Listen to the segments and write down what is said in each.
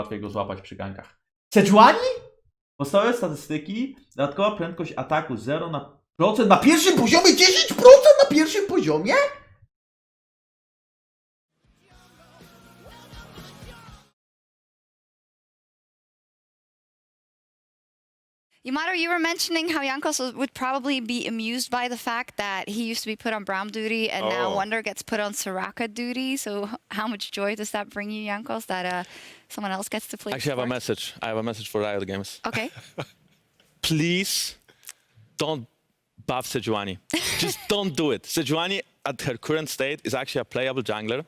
łatwiej go złapać przy gankach. Sejuani? Podstawowe statystyki. Dodatkowa prędkość ataku 0 na procent na pierwszym poziomie, 10% na pierwszym poziomie? Yamato, you were mentioning how Jankos would probably be amused by the fact that he used to be put on Braum duty and now Wonder gets put on Soraka duty. So how much joy does that bring you, Jankos, that someone else gets to play? Actually, I have a message. I have a message for Riot Games. Okay. Please don't buff Sejuani. Just don't do it. Sejuani, at her current state, is actually a playable jungler.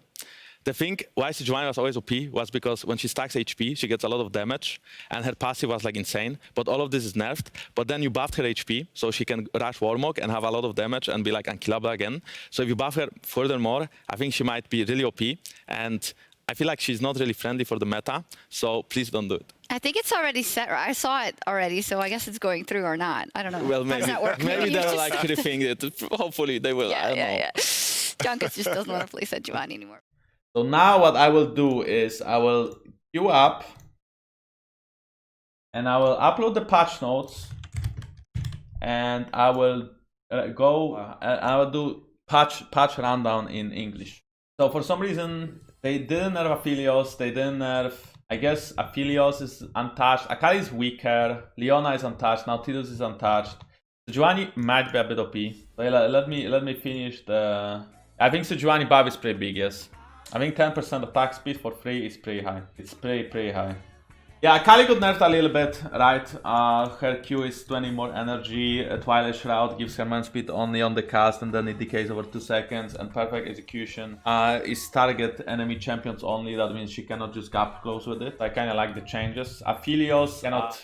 The thing why Sejuani was always OP was because when she stacks HP, she gets a lot of damage, and her passive was like insane. But all of this is nerfed. But then you buffed her HP, so she can rush Warmog and have a lot of damage and be like unkillable again. So if you buff her furthermore, I think she might be really OP. And I feel like she's not really friendly for the meta, so please don't do it. I think it's already set. I saw it already, so I guess it's going through or not. I don't know. Well, How does that work? maybe You they're just- like rethinking it. Hopefully they will. I don't know. Jankos just doesn't want to play Sejuani anymore. So now what I will do is I will queue up and I will upload the patch notes and I will I will do patch rundown in English. So for some reason they didn't nerf Aphelios, they didn't nerf, I guess Aphelios is untouched, Akali is weaker, Leona is untouched, Nautilus is untouched. Sejuani might be a bit OP. So let me finish the... I think Sejuani buff is pretty big, yes. I think 10% attack speed for free is pretty high. It's pretty high. Yeah, Kali got nerfed a little bit, right? Her Q is 20 more energy. Twilight Shroud gives her man speed only on the cast and then it decays over 2 seconds. And Perfect Execution is target enemy champions only. That means she cannot just gap close with it. I kind of like the changes. Aphelios cannot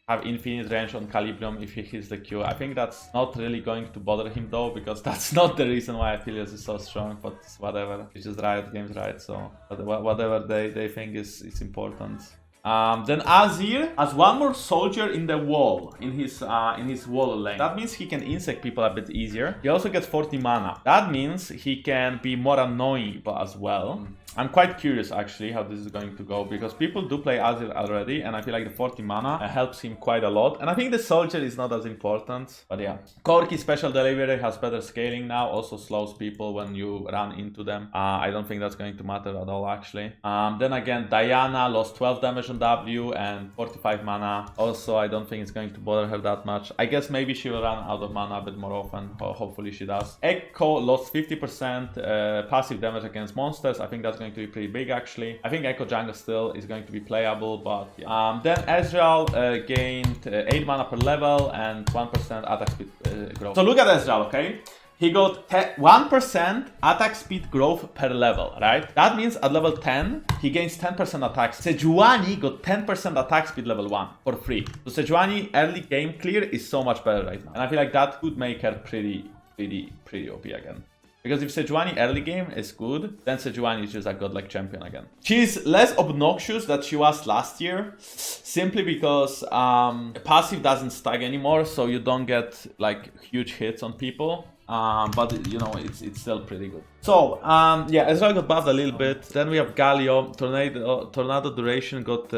have infinite range on Calibrium if he hits the Q. I think that's not really going to bother him though, because that's not the reason why Aphelios is so strong, but whatever. It's just Riot Games, right? So whatever they think is important. Then Azir has one more soldier in the wall, in his wall lane. That means he can insect people a bit easier. He also gets 40 mana. That means he can be more annoying as well. I'm quite curious actually how this is going to go, because people do play Azir already and I feel like the 40 mana helps him quite a lot. And I think the soldier is not as important, but yeah. Corki special delivery has better scaling now, also slows people when you run into them. I don't think that's going to matter at all actually. Then again, Diana lost 12 damage on W and 45 mana. Also, I don't think it's going to bother her that much. I guess maybe she will run out of mana a bit more often, or hopefully she does. Echo lost 50% passive damage against monsters. I think that's going to be pretty big actually. I think Echo Jungle still is going to be playable, but yeah. Then Ezreal gained 8 mana per level and 1% attack speed growth. So look at Ezreal, okay? He got 1% attack speed growth per level, right? That means at level 10, he gains 10% attack. Sejuani got 10% attack speed level 1 for free. So Sejuani early game clear is so much better right now. And I feel like that could make her pretty OP again. Because if Sejuani early game is good, then Sejuani is just a godlike champion again. She's less obnoxious than she was last year, simply because passive doesn't stack anymore, so you don't get like huge hits on people. But you know, it's still pretty good. So yeah, Ezreal got buffed a little bit. Then we have Galio. Tornado duration got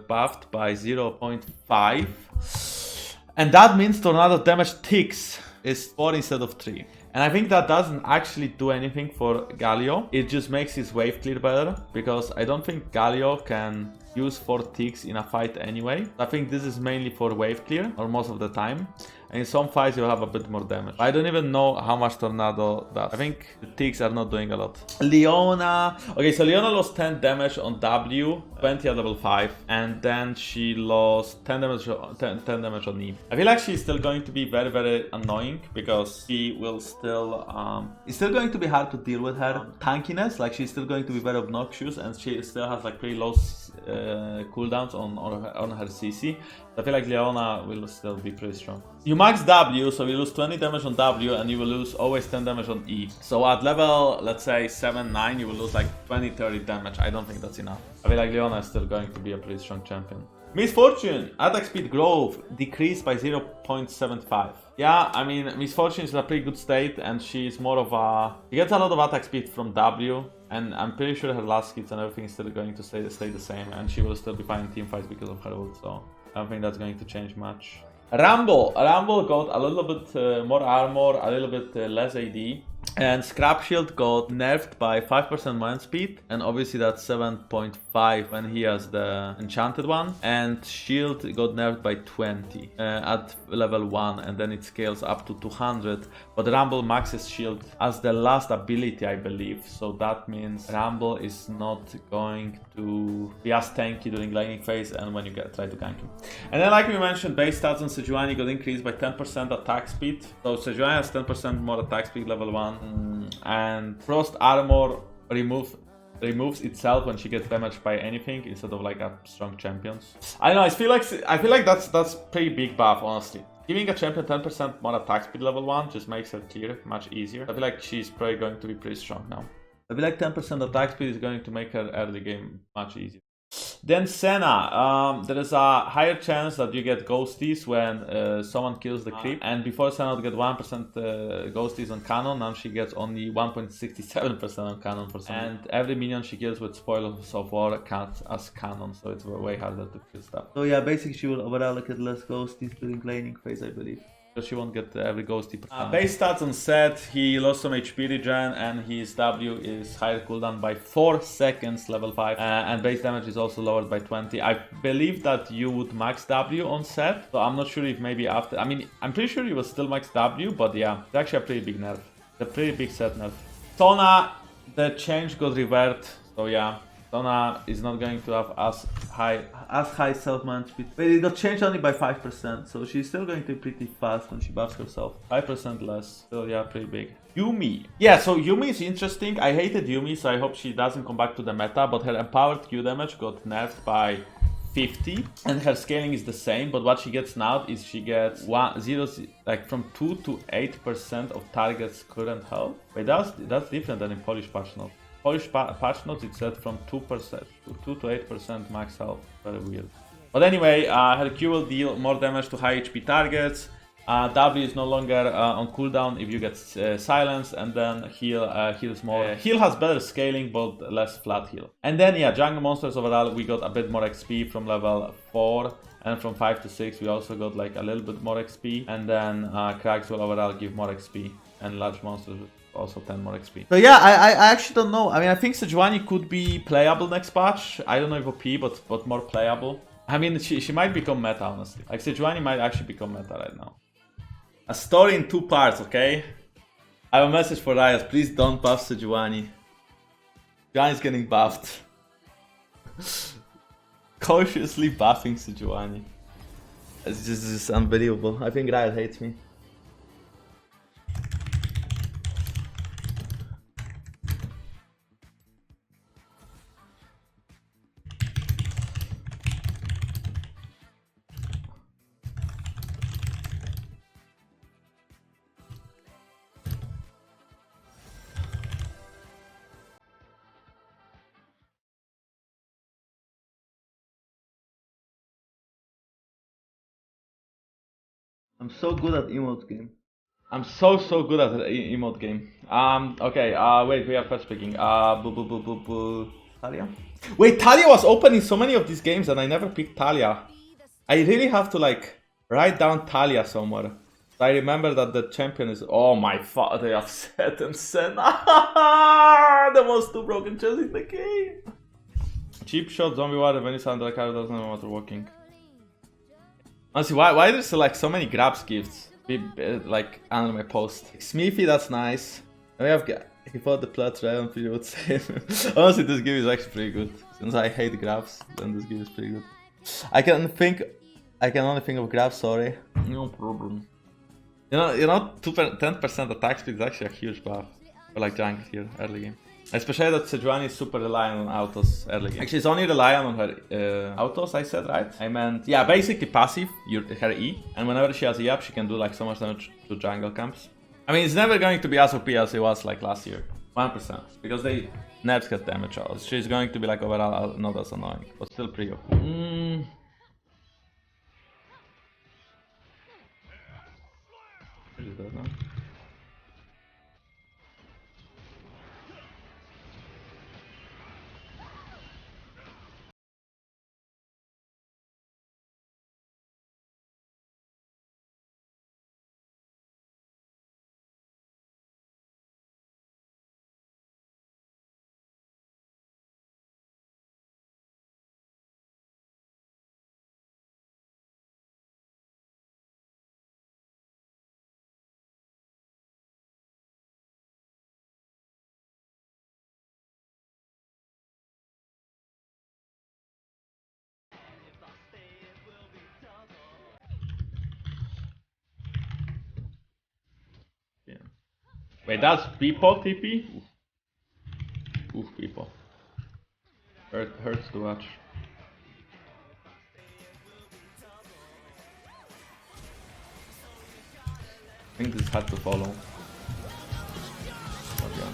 buffed by 0.5, and that means tornado damage ticks is 4 instead of 3. And I think that doesn't actually do anything for Galio. It just makes his wave clear better, because I don't think Galio can use 4 ticks in a fight anyway. I think this is mainly for wave clear, or most of the time. And in some fights you'll have a bit more damage. I don't even know how much Tornado does. I think the ticks are not doing a lot. Leona. Okay, so Leona lost 10 damage on W, 20 at level 5. And then she lost 10 damage on E. I feel like she's still going to be very annoying, because she will still... it's still going to be hard to deal with her tankiness. Like, she's still going to be very obnoxious, and she still has like pretty low cooldowns on her CC. I feel like Leona will still be pretty strong. You max W, so you lose 20 damage on W, and you will lose always 10 damage on E. So at level, let's say 7-9, you will lose like 20-30 damage. I don't think that's enough. I feel like Leona is still going to be a pretty strong champion. Misfortune, attack speed growth decreased by 0.75. Yeah, I mean, Misfortune is in a pretty good state, and she's more of a... She gets a lot of attack speed from W, and I'm pretty sure her last hits and everything is still going to stay the same, and she will still be fine in team fights because of her ult, so I don't think that's going to change much. Rumble got a little bit more armor, a little bit less AD. And Scrap Shield got nerfed by 5% movement speed, and obviously that's 7.5 when he has the enchanted one. And Shield got nerfed by 20 at level 1, and then it scales up to 200. But Rumble maxes Shield as the last ability, I believe. So that means Rumble is not going to be as tanky during laning phase and when you try to gank him. And then, like we mentioned, base stats on Sejuani got increased by 10% attack speed. So Sejuani has 10% more attack speed level 1. And Frost Armor removes itself when she gets damaged by anything instead of like a strong champions. I don't know, I feel like that's pretty big buff, honestly. Giving a champion 10% more attack speed level 1 just makes her clear much easier. I feel like she's probably going to be pretty strong now. I feel like 10% attack speed is going to make her early game much easier. Then Senna, there is a higher chance that you get ghosties when someone kills the creep. And before Senna would get 1% ghosties on cannon, now she gets only 1.67% on cannon for some. And every minion she kills with Spoils of War counts as cannon, so it's way harder to kill stuff. So yeah, basically she will overallocate less ghosties during laning phase, I believe. So she won't get every ghosty. Base stats on Set, he lost some HP regen, and his W is higher cooldown by 4 seconds, level 5. And base damage is also lowered by 20. I believe that you would max W on Set, so I'm not sure if maybe after... I mean, I'm pretty sure he was still max W, but yeah, it's actually a pretty big nerf. It's a pretty big Set nerf. Sona, the change got reversed, so yeah. Sona is not going to have as high self-managed speed. But it got changed only by 5%, so she's still going to be pretty fast when she buffs herself. 5% less, still yeah, pretty big. Yuumi. Yeah, so Yuumi is interesting. I hated Yuumi, so I hope she doesn't come back to the meta, but her empowered Q damage got nerfed by 50, and her scaling is the same, but what she gets now is she gets from 2 to 8% of target's current health. Wait, that's different than in Polish patch notes. Polish patch notes, it's set from 2% to 8% max health. Very weird. But anyway, her Q will deal more damage to high HP targets. W is no longer on cooldown if you get silenced, and then heal heals more. Heal has better scaling but less flat heal. And then yeah, jungle monsters overall we got a bit more XP from level 4, and from 5 to 6 we also got like a little bit more XP. And then cracks will overall give more XP, and large monsters also 10 more XP. So yeah, I actually don't know. I mean, I think Sejuani could be playable next patch. I don't know if OP, but more playable. I mean, she might become meta, honestly. Like, Sejuani might actually become meta right now. A story in 2 parts, okay? I have a message for Riot. Please don't buff Sejuani. Sejuani's getting buffed. Cautiously buffing Sejuani. It's just unbelievable. I think Riot hates me. I'm so good at emote game. I'm so good at emote game. Okay, wait, we are first picking. Talia? Wait, Talia was open in so many of these games and I never picked Talia. I really have to like write down Talia somewhere. I remember that the champion is... Oh my god, they have Set and Senna. The most 2 broken chests in the game. Cheap shot, zombie war, revenue sound like car doesn't know what we're working. Honestly, why there's like so many grabs gifts like under my post? Smithy, that's nice. And we have he fought the Platz right on video would say. Honestly, this gift is actually pretty good. Since I hate grabs, then this gift is pretty good. I can only think of grabs, sorry. No problem. You know 10% attack speed is actually a huge buff for like jungle here early game. Especially that Sejuani is super reliant on autos early game. Actually, it's only reliant on her autos, I said, right? I meant, yeah, basically passive, her E. And whenever she has E up, she can do like so much damage to jungle camps. I mean, it's never going to be as OP as it was like last year. 1%. Because they nerfed her damage out. She's going to be like overall not as annoying, but still pretty OP. that, no? Yeah. Wait, that's people TP? Oof, people. Hurts to watch. I think this had to follow. Oh, yeah.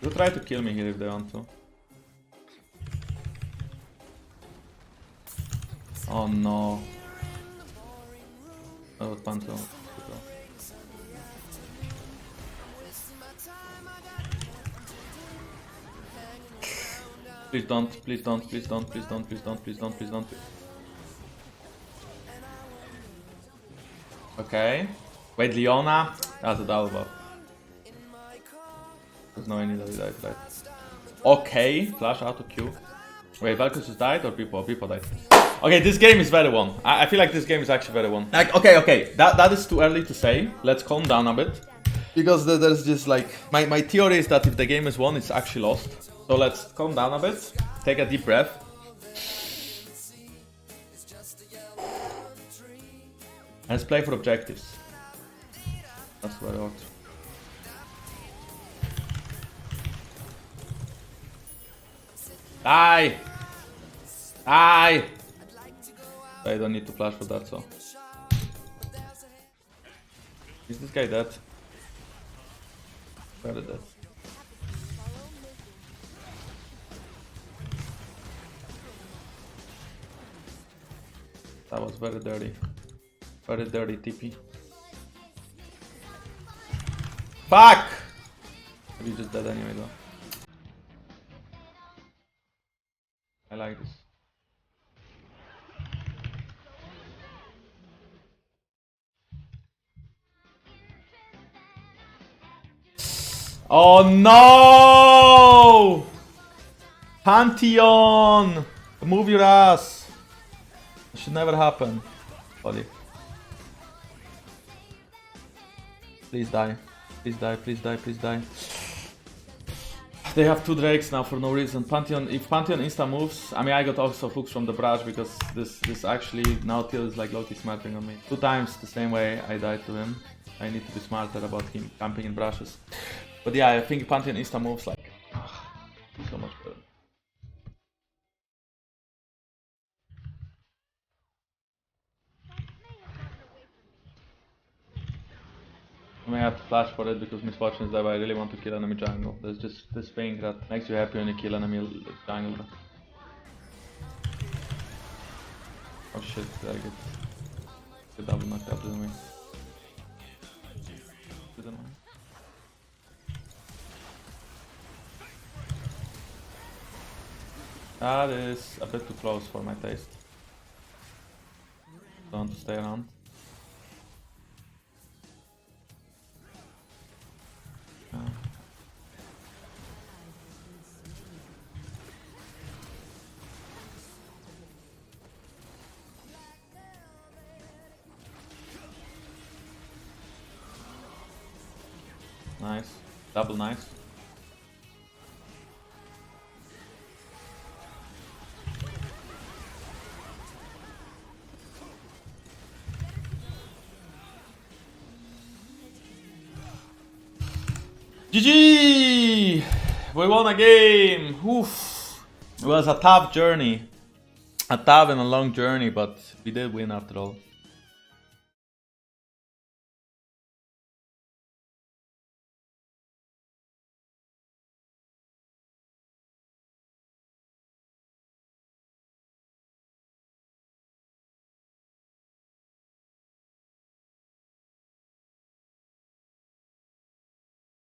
They'll try to kill me here if they want to. Oh no. Oh, Panto. Please don't, please don't, please don't, please don't, please don't, please don't, please don't. Okay. Wait, Leona? That's a double buff. There's no any that he died, right? Okay, flash out to Q. Wait, Valkus just died or people? People died. Okay, this game is very won. I feel like this game is actually very won. Like, okay, that is too early to say. Let's calm down a bit. Because there's just like, my theory is that if the game is won, it's actually lost. So let's calm down a bit, take a deep breath. And let's play for objectives. That's what I want. Die! Die! I don't need to flash for that, so. Is this guy dead? Very dead. That was very dirty. Very dirty TP. Fuck! Maybe just dead anyway though. I like this. Oh no! Pantheon! Move your ass! It should never happen. Buddy. Please die. Please die, please die, please die. They have 2 Drakes now for no reason. Pantheon, if Pantheon insta moves, I mean I got also hooks from the barrage because this actually now Till is like low-key smarting on me. 2 times the same way I died to him. I need to be smarter about him camping in brushes. But yeah, I think Pantheon insta moves like so much better. I may have to flash for it because misfortune is that I really want to kill enemy jungle. There's just this thing that makes you happy when you kill enemy jungle. Oh shit, did I get double knocked out, didn't we? Didn't we? That is a bit too close for my taste. Don't want to stay around. Nice. Double nice. GG! We won a game! Oof. It was a tough journey. A tough and a long journey, but we did win after all.